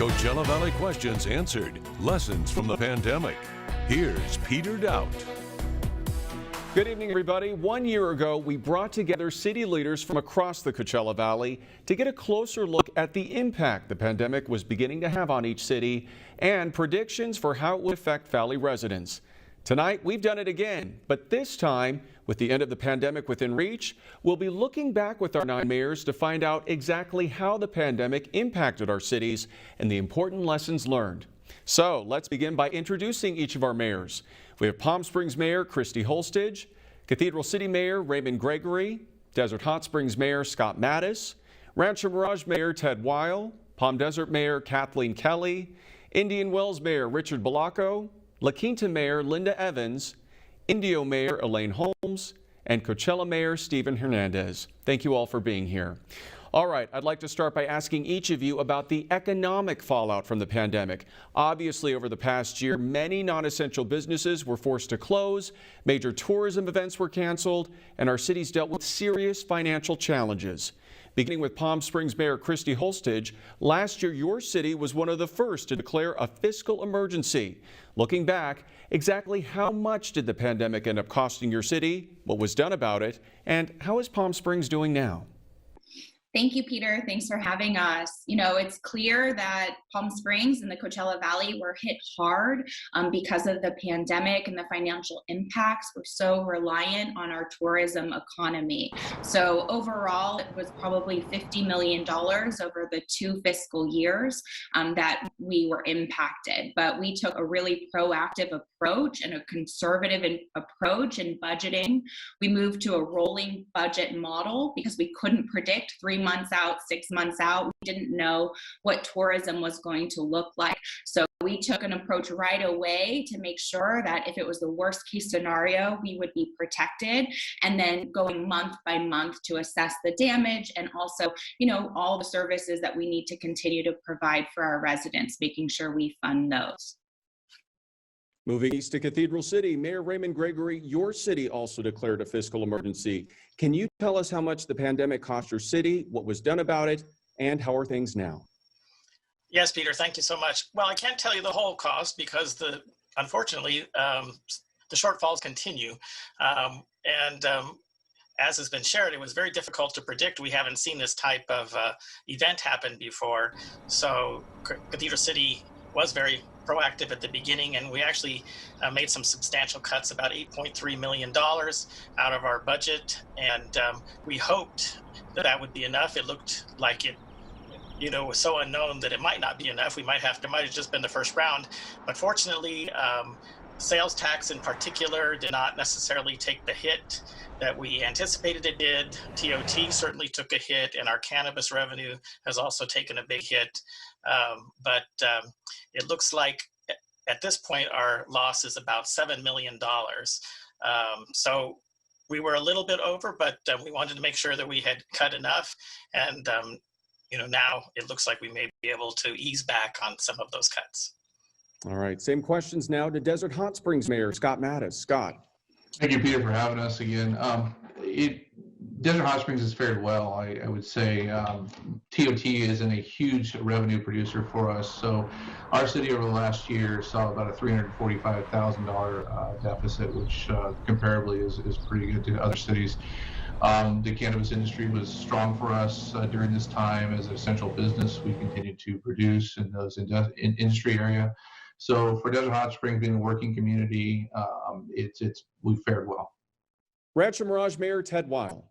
Coachella Valley questions answered. Lessons from the pandemic. Here's Peter Dowd. Good evening, everybody. 1 year ago, we brought together city leaders from across the Coachella Valley to get a closer look at the impact the pandemic was beginning to have on each city and predictions for how it would affect Valley residents. Tonight, we've done it again, but this time, with the end of the pandemic within reach, we'll be looking back with our 9 mayors to find out exactly how the pandemic impacted our cities and the important lessons learned. So let's begin by introducing each of our mayors. We have Palm Springs Mayor Christy Holstage, Cathedral City Mayor Raymond Gregory, Desert Hot Springs Mayor Scott Mattis, Rancho Mirage Mayor Ted Weil, Palm Desert Mayor Kathleen Kelly, Indian Wells Mayor Richard Balaco, La Quinta Mayor Linda Evans, Indio Mayor Elaine Holmes, and Coachella Mayor Stephen Hernandez. Thank you all for being here. All right, I'd like to start by asking each of you about the economic fallout from the pandemic. Obviously, over the past year, many non-essential businesses were forced to close, major tourism events were canceled, and our cities dealt with serious financial challenges. Beginning with Palm Springs Mayor Christy Holstage, last year your city was one of the first to declare a fiscal emergency. Looking back, exactly how much did the pandemic end up costing your city, what was done about it, and how is Palm Springs doing now? Thank you, Peter. Thanks for having us. You know, it's clear that Palm Springs and the Coachella Valley were hit hard because of the pandemic and the financial impacts. We're so reliant on our tourism economy. So overall, it was probably $50 million over the 2 fiscal years that we were impacted. But we took a really proactive approach and a conservative approach in budgeting. We moved to a rolling budget model because we couldn't predict 3 months out, 6 months out. We didn't know what tourism was going to look like. So we took an approach right away to make sure that if it was the worst case scenario, we would be protected, and then going month by month to assess the damage and also, you know, all the services that we need to continue to provide for our residents, making sure we fund those. Moving east to Cathedral City, Mayor Raymond Gregory, your city also declared a fiscal emergency. Can you tell us how much the pandemic cost your city, what was done about it, and how are things now? Yes, Peter, thank you so much. Well, I can't tell you the whole cost because unfortunately, the shortfalls continue. As has been shared, it was very difficult to predict. We haven't seen this type of event happen before. So Cathedral City was very proactive at the beginning, and we actually made some substantial cuts, about $8.3 million out of our budget, and we hoped that would be enough. It looked like it, you know, was so unknown that it might not be enough. It might have just been the first round, but fortunately, sales tax in particular did not necessarily take the hit that we anticipated it did. TOT certainly took a hit, and our cannabis revenue has also taken a big hit. But it looks like at this point our loss is about $7 million. So we were a little bit over, but we wanted to make sure that we had cut enough. And you know, now it looks like we may be able to ease back on some of those cuts. All right, same questions now to Desert Hot Springs Mayor Scott Mattis. Scott. Thank you, Peter, for having us again. Desert Hot Springs has fared well, I would say. TOT isn't a huge revenue producer for us. So our city over the last year saw about a $345,000 deficit, which comparably is pretty good to other cities. The cannabis industry was strong for us during this time as an essential business. We continued to produce in those industry area. So for Desert Hot Springs being a working community, we fared well. Rancho Mirage Mayor Ted Weil.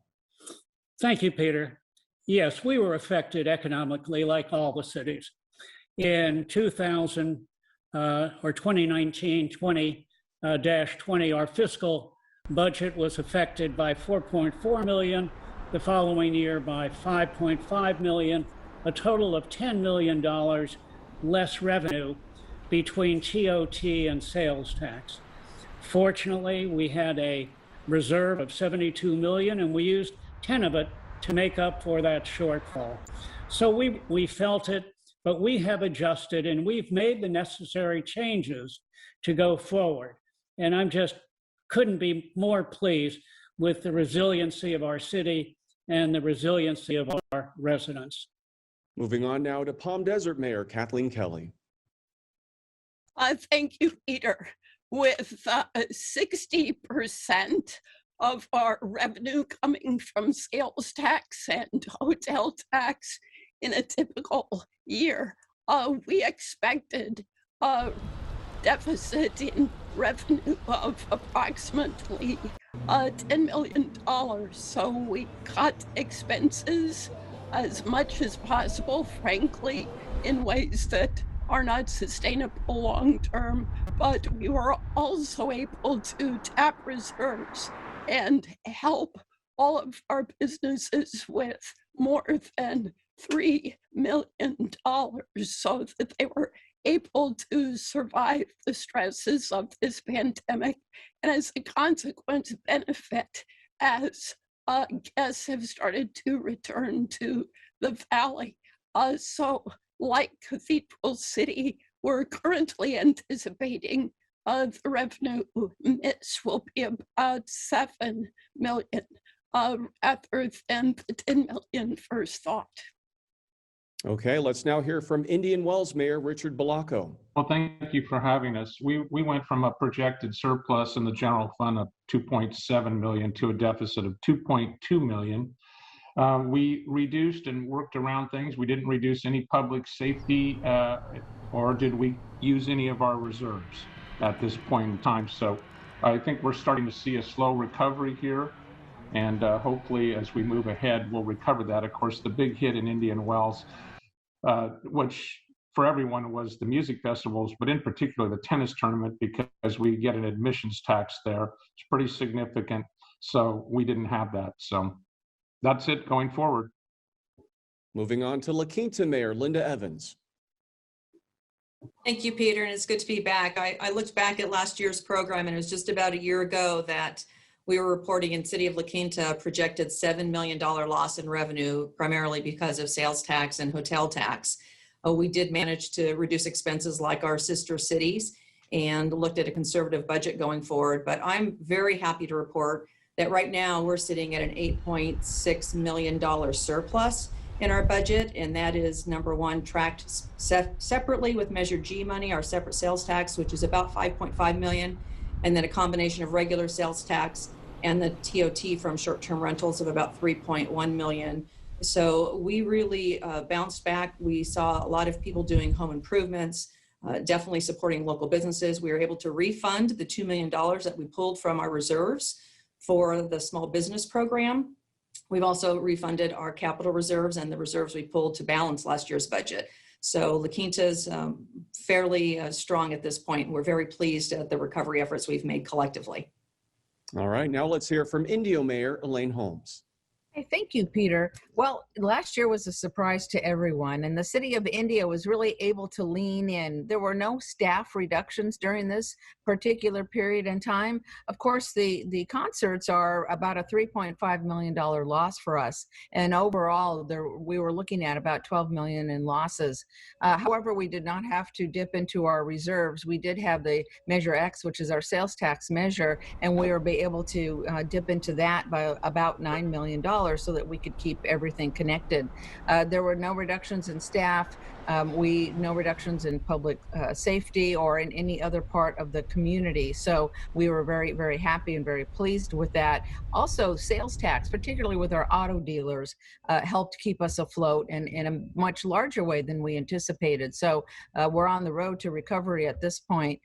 Thank you, Peter. Yes, we were affected economically like all the cities. In 2019-20, our fiscal budget was affected by $4.4 million, the following year by $5.5 million, a total of $10 million less revenue between TOT and sales tax. Fortunately, we had a reserve of $72 million, and we used 10 of it to make up for that shortfall. So we felt it, but we have adjusted and we've made the necessary changes to go forward. And I'm just couldn't be more pleased with the resiliency of our city and the resiliency of our residents. Moving on now to Palm Desert Mayor Kathleen Kelly. Thank you, Peter. With 60% of our revenue coming from sales tax and hotel tax in a typical year, we expected a deficit in revenue of approximately $10 million. So we cut expenses as much as possible, frankly, in ways that are not sustainable long term, but we were also able to tap reserves and help all of our businesses with more than $3 million so that they were able to survive the stresses of this pandemic, and as a consequence, benefit as guests have started to return to the valley. So like Cathedral City, we're currently anticipating the revenue miss will be about $7 million rather than the $10 million first thought. Okay, let's now hear from Indian Wells Mayor Richard Bellacco. Well, thank you for having us. We went from a projected surplus in the general fund of 2.7 million to a deficit of 2.2 million. We reduced and worked around things. We didn't reduce any public safety, or did we use any of our reserves at this point in time? So I think we're starting to see a slow recovery here. And hopefully as we move ahead, we'll recover that. Of course, the big hit in Indian Wells, which for everyone was the music festivals, but in particular the tennis tournament, because we get an admissions tax there. It's pretty significant. So we didn't have that. So that's it going forward. Moving on to La Quinta Mayor Linda Evans. Thank you, Peter, and it's good to be back. I looked back at last year's program, and it was just about a year ago that we were reporting in City of La Quinta projected $7 million loss in revenue, primarily because of sales tax and hotel tax. We did manage to reduce expenses like our sister cities and looked at a conservative budget going forward. But I'm very happy to report that right now we're sitting at an $8.6 million surplus in our budget. And that is, number one, tracked separately with Measure G money, our separate sales tax, which is about 5.5 million. And then a combination of regular sales tax and the TOT from short-term rentals of about 3.1 million. So we really bounced back. We saw a lot of people doing home improvements, definitely supporting local businesses. We were able to refund the $2 million that we pulled from our reserves for the small business program. We've also refunded our capital reserves and the reserves we pulled to balance last year's budget. So La Quinta's fairly strong at this point. We're very pleased at the recovery efforts we've made collectively. All right, now let's hear from Indio Mayor Elaine Holmes. Hey, thank you, Peter. Well, last year was a surprise to everyone, and the city of India was really able to lean in. There were no staff reductions during this particular period in time. Of course, the concerts are about a $3.5 million loss for us, and overall, we were looking at about $12 million in losses. However, we did not have to dip into our reserves. We did have the Measure X, which is our sales tax measure, and we were able to dip into that by about $9 million. So that we could keep everything connected. There were no reductions in staff, no reductions in public safety or in any other part of the community. So we were very, very happy and very pleased with that. Also, sales tax, particularly with our auto dealers, helped keep us afloat in a much larger way than we anticipated. So we're on the road to recovery at this point,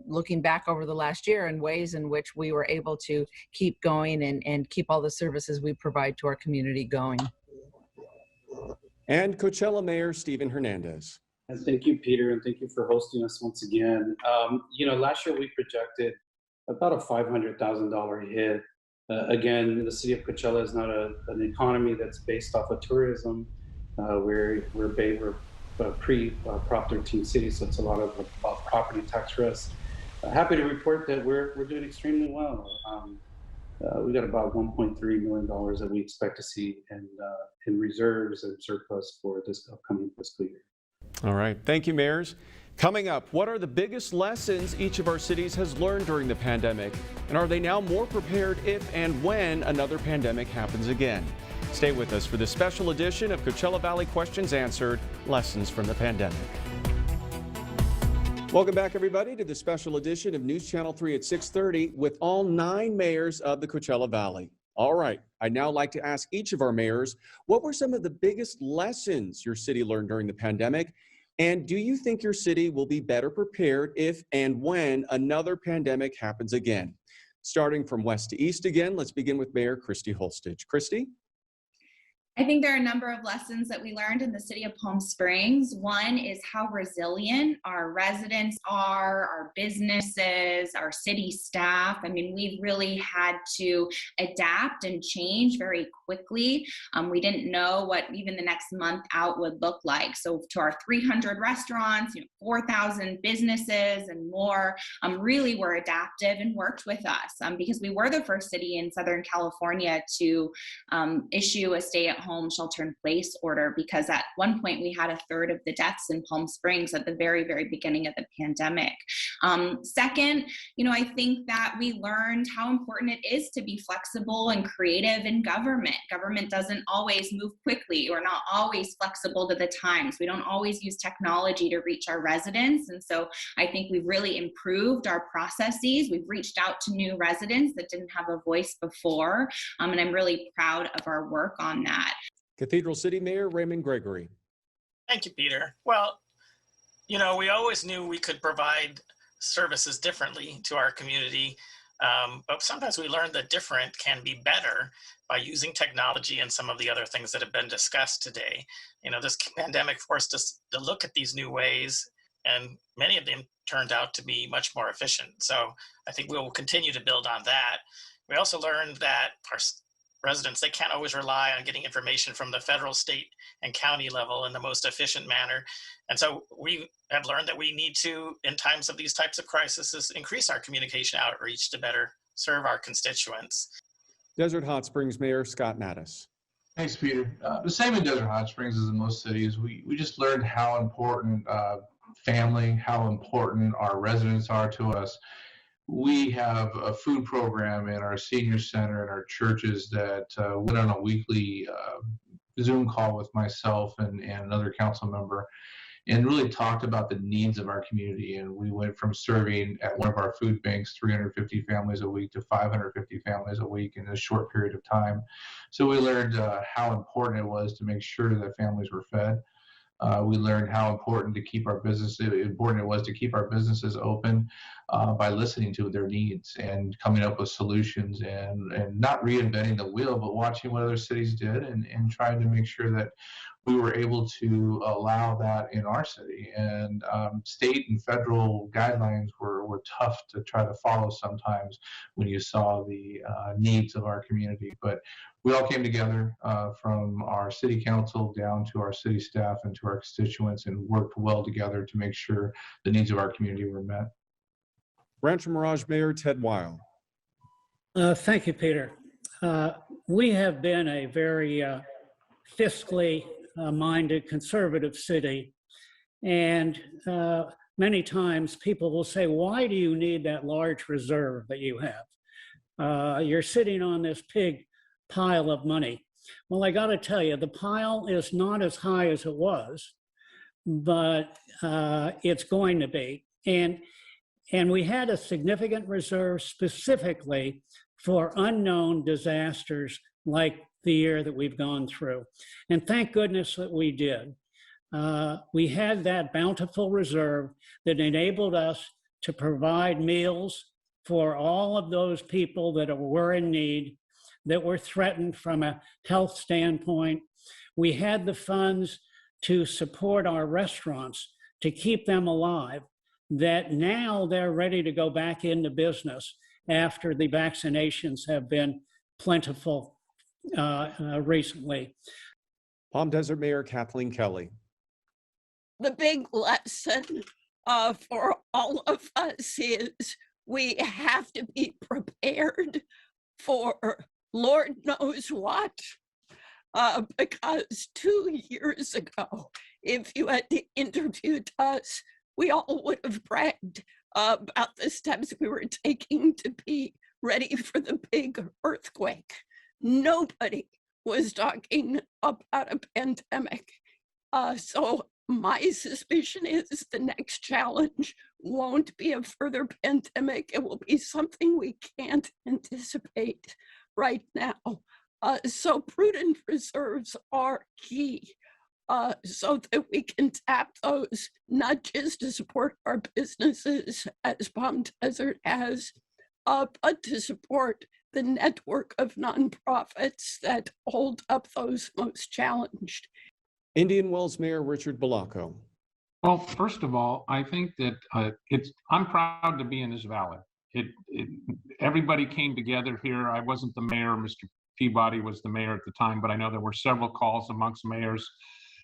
looking back over the last year in ways in which we were able to keep going and keep all the services we provide to our community going. And Coachella Mayor Stephen Hernandez. And thank you, Peter, and thank you for hosting us once again. Last year we projected about a $500,000 hit. Again, the city of Coachella is not an economy that's based off of tourism. We're a pre-Prop 13 city, so it's a lot of property tax for us. Happy to report that we're doing extremely well. We got about $1.3 million that we expect to see in reserves and surplus for this upcoming fiscal year. All right. Thank you, mayors. Coming up, what are the biggest lessons each of our cities has learned during the pandemic? And are they now more prepared if and when another pandemic happens again? Stay with us for this special edition of Coachella Valley Questions Answered, Lessons from the Pandemic. Welcome back, everybody, to the special edition of News Channel 3 at 6:30 with all 9 mayors of the Coachella Valley. All right, I'd now like to ask each of our mayors, what were some of the biggest lessons your city learned during the pandemic? And do you think your city will be better prepared if and when another pandemic happens again? Starting from west to east again, let's begin with Mayor Christy Holstich. Christy? I think there are a number of lessons that we learned in the city of Palm Springs. One is how resilient our residents are, our businesses, our city staff. I mean, we've really had to adapt and change very quickly. We didn't know what even the next month out would look like. So to our 300 restaurants, 4,000 businesses and more, really were adaptive and worked with us because we were the first city in Southern California to issue a stay-at-home shelter-in-place order, because at one point we had 1/3 of the deaths in Palm Springs at the very, very beginning of the pandemic. Second, I think that we learned how important it is to be flexible and creative in government. Government doesn't always move quickly. We're not always flexible to the times. We don't always use technology to reach our residents. And so I think we've really improved our processes. We've reached out to new residents that didn't have a voice before. And I'm really proud of our work on that. Cathedral City Mayor Raymond Gregory. Thank you, Peter. Well, we always knew we could provide services differently to our community, but sometimes we learned that different can be better by using technology and some of the other things that have been discussed today. This pandemic forced us to look at these new ways, and many of them turned out to be much more efficient. So I think we will continue to build on that. We also learned that our residents, they can't always rely on getting information from the federal, state, and county level in the most efficient manner. And so we have learned that we need to, in times of these types of crises, increase our communication outreach to better serve our constituents. Desert Hot Springs Mayor Scott Mattis. Thanks, Peter. The same in Desert Hot Springs as in most cities. We just learned how important family, how important our residents are to us. We have a food program in our senior center and our churches that went on a weekly Zoom call with myself and another council member, and really talked about the needs of our community. And we went from serving at one of our food banks 350 families a week to 550 families a week in a short period of time. So we learned how important it was to make sure that families were fed. We learned how important it was to keep our businesses open by listening to their needs and coming up with solutions and not reinventing the wheel, but watching what other cities did and trying to make sure that we were able to allow that in our city. And state and federal guidelines were tough to try to follow sometimes when you saw the needs of our community. But we all came together from our city council down to our city staff and to our constituents and worked well together to make sure the needs of our community were met. Rancho Mirage Mayor Ted Weil. Thank you, Peter. We have been a very fiscally minded conservative city, and many times people will say, why do you need that large reserve that you have? You're sitting on this big pile of money. Well, I got to tell you, the pile is not as high as it was, but it's going to be. And we had a significant reserve specifically for unknown disasters like the year that we've gone through. And thank goodness that we did. We had that bountiful reserve that enabled us to provide meals for all of those people that were in need, that were threatened from a health standpoint. We had the funds to support our restaurants, to keep them alive, that now they're ready to go back into business after the vaccinations have been plentiful recently. Palm Desert Mayor Kathleen Kelly. The big lesson for all of us is we have to be prepared for Lord knows what, because 2 years ago, if you had interviewed us, we all would have bragged about the steps we were taking to be ready for the big earthquake. Nobody was talking about a pandemic. So my suspicion is the next challenge won't be a further pandemic. It will be something we can't anticipate right now. So prudent reserves are key, so that we can tap those, not just to support our businesses as Palm Desert has, but to support the network of nonprofits that hold up those most challenged. Indian Wells Mayor Richard Bellacco. Well, first of all, I think that I'm proud to be in this valley. Everybody came together here. I wasn't the mayor. Mr. Peabody was the mayor at the time, but I know there were several calls amongst mayors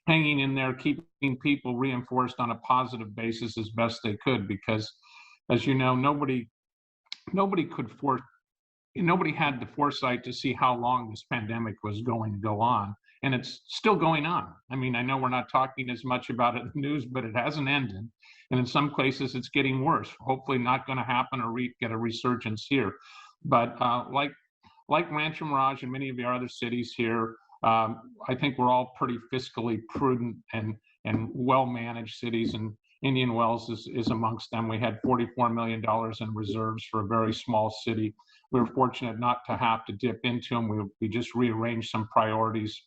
hanging in there, keeping people reinforced on a positive basis as best they could, because as you know, nobody had the foresight to see how long this pandemic was going to go on. And it's still going on. I mean, I know we're not talking as much about it in the news, but it hasn't ended. And in some places it's getting worse. Hopefully not going to happen or get a resurgence here. But like Rancho Mirage and many of the other cities here, I think we're all pretty fiscally prudent and well-managed cities, and Indian Wells is amongst them. We had $44 million in reserves for a very small city. We were fortunate not to have to dip into them. We just rearranged some priorities.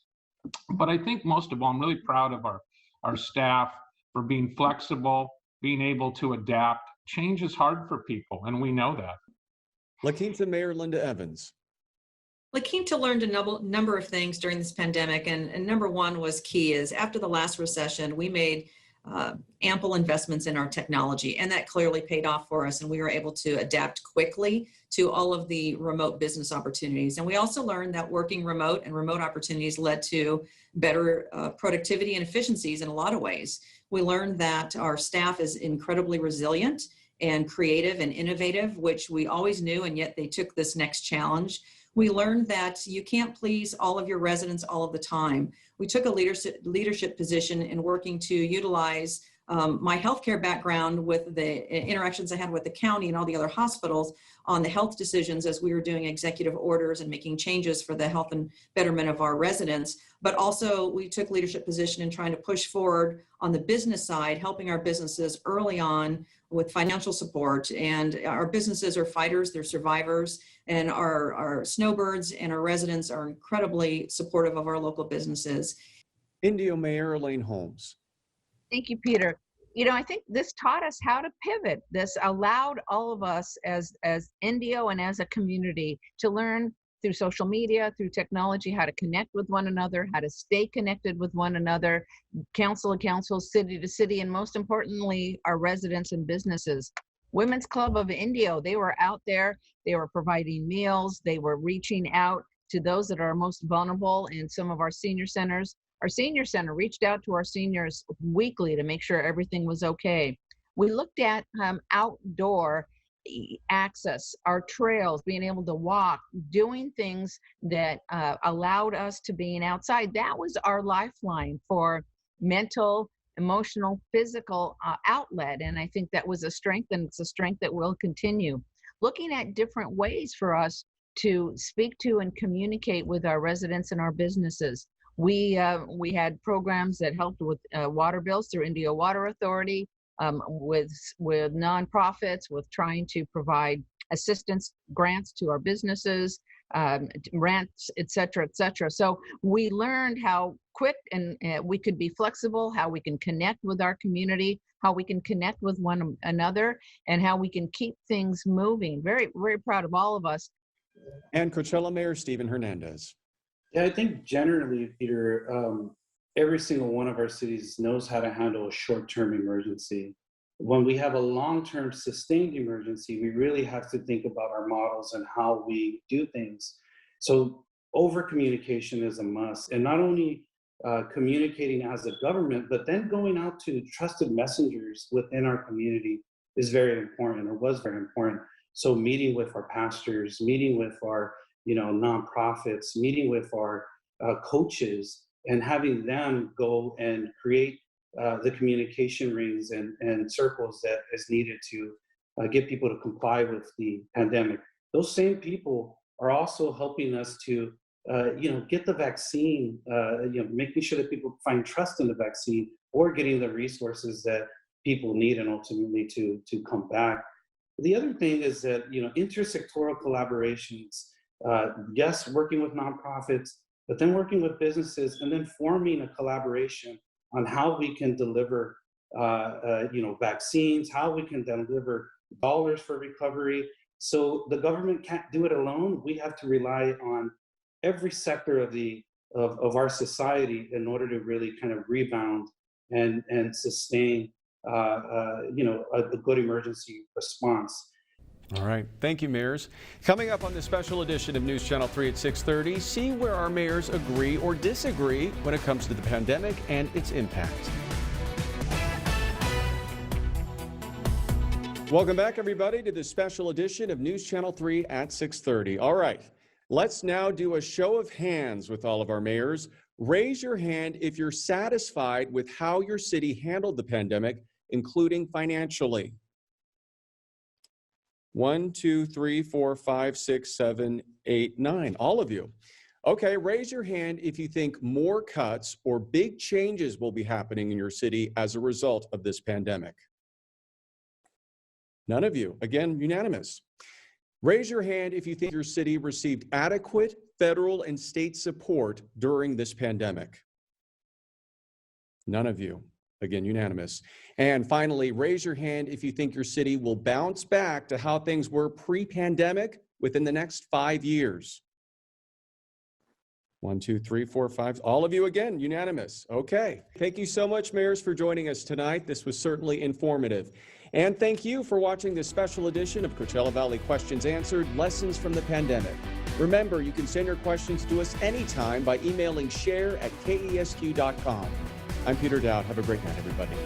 But I think most of all, I'm really proud of our staff for being flexible, being able to adapt. Change is hard for people, and we know that. La Quinta Mayor Linda Evans. La Quinta learned a number of things during this pandemic, and number one was key is after the last recession, we made ample investments in our technology, and that clearly paid off for us, and we were able to adapt quickly to all of the remote business opportunities. And we also learned that working remote and remote opportunities led to better productivity and efficiencies in a lot of ways. We learned that our staff is incredibly resilient and creative and innovative, which we always knew, and yet they took this next challenge. We learned that you can't please all of your residents all of the time. We took a leadership position in working to utilize my healthcare background with the interactions I had with the county and all the other hospitals on the health decisions as we were doing executive orders and making changes for the health and betterment of our residents. But also we took leadership position in trying to push forward on the business side, helping our businesses early on with financial support. And our businesses are fighters, they're survivors, and our snowbirds and our residents are incredibly supportive of our local businesses. Indio Mayor Elaine Holmes. Thank you, Peter. You know, I think this taught us how to pivot. This allowed all of us as Indio and as a community to learn through social media, through technology, how to connect with one another, how to stay connected with one another, council to council, city to city, and most importantly, our residents and businesses. Women's Club of Indio, they were out there, they were providing meals, they were reaching out to those that are most vulnerable in some of our senior centers. Our senior center reached out to our seniors weekly to make sure everything was okay. We looked at outdoor access, our trails, being able to walk, doing things that allowed us to being outside. That was our lifeline for mental, emotional, physical outlet. And I think that was a strength, and it's a strength that will continue. Looking at different ways for us to speak to and communicate with our residents and our businesses. We had programs that helped with water bills through Indio Water Authority, with nonprofits, with trying to provide assistance grants to our businesses, rents, et cetera, et cetera. So we learned how quick and we could be flexible, how we can connect with our community, how we can connect with one another, and how we can keep things moving. Very, very proud of all of us. And Coachella Mayor Stephen Hernandez. Yeah, I think generally, Peter, every single one of our cities knows how to handle a short-term emergency. When we have a long-term sustained emergency, we really have to think about our models and how we do things. So over-communication is a must, and not only communicating as a government, but then going out to trusted messengers within our community is very important, or was very important. So meeting with our pastors, meeting with our nonprofits, meeting with our coaches, and having them go and create the communication rings and circles that is needed to get people to comply with the pandemic. Those same people are also helping us to get the vaccine, making sure that people find trust in the vaccine or getting the resources that people need and ultimately to come back. The other thing is that, intersectoral collaborations, yes, working with nonprofits, but then working with businesses and then forming a collaboration on how we can deliver, vaccines, how we can deliver dollars for recovery. So the government can't do it alone. We have to rely on every sector of our society in order to really kind of rebound and sustain a good emergency response. All right. Thank you, mayors. Coming up on this special edition of News Channel 3 at 6:30, see where our mayors agree or disagree when it comes to the pandemic and its impact. Welcome back, everybody, to this special edition of News Channel 3 at 6:30. All right. Let's now do a show of hands with all of our mayors. Raise your hand if you're satisfied with how your city handled the pandemic, including financially. 1, 2, 3, 4, 5, 6, 7, 8, 9. All of you. Okay, raise your hand if you think more cuts or big changes will be happening in your city as a result of this pandemic. None of you. Again, unanimous. Raise your hand if you think your city received adequate federal and state support during this pandemic. None of you. Again, unanimous. And finally, raise your hand if you think your city will bounce back to how things were pre-pandemic within the next 5 years. 1, 2, 3, 4, 5. All of you again, unanimous. Okay. Thank you so much, mayors, for joining us tonight. This was certainly informative. And thank you for watching this special edition of Coachella Valley Questions Answered, Lessons from the Pandemic. Remember, you can send your questions to us anytime by emailing share@kesq.com. I'm Peter Dowd. Have a great night, everybody.